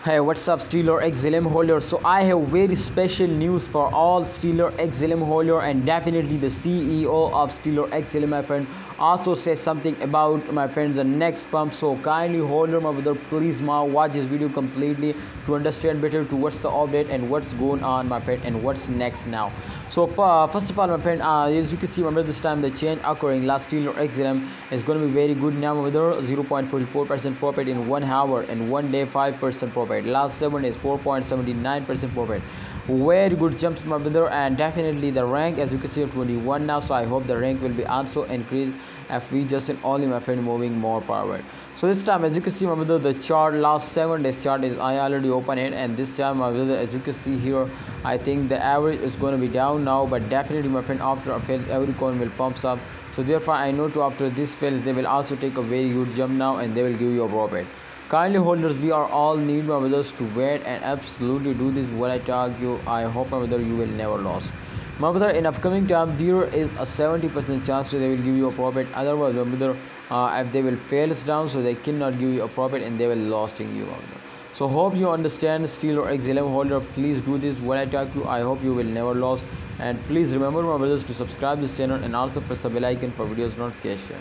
Hey, what's up, Stellar XLM holder? So I have very special news for all Stellar XLM holder, and definitely the CEO of Stellar XLM, my friend, also says something about, my friend, the next pump. So kindly holder, my brother, please watch this video completely to understand better to what's the update and what's going on, my friend, and what's next now. So first of all, my friend, as you can see, my brother, this time the change occurring last Stellar XLM is going to be very good now, my brother. 0.44% profit in 1 hour, and 1 day 5% profit. Last 7 days 4.79% profit. Very good jumps, my brother, and definitely the rank, as you can see, 21 now. So I hope the rank will be also increased if we just only, my friend, moving more forward. So this time, as you can see, my brother, the chart last 7 days chart is I already open it, and this time, my brother, as you can see here, I think the average is going to be down now, but definitely, my friend, after a fail every coin will pumps up. So therefore I know to after this fails they will also take a very good jump now, and they will give you a profit. Kindly holders, we are all need, my brothers, to wait and absolutely do this what I tell you. I hope, my brother, you will never lose. My brother, in upcoming time there is a 70% chance so they will give you a profit. Otherwise, my brother, if they will fail us down, so they cannot give you a profit and they will losing you, my brother. So hope you understand, Stellar XLM holder. Please do this what I tell you. I hope you will never lose. And please remember, my brothers, to subscribe this channel and also press the bell icon for videos notification.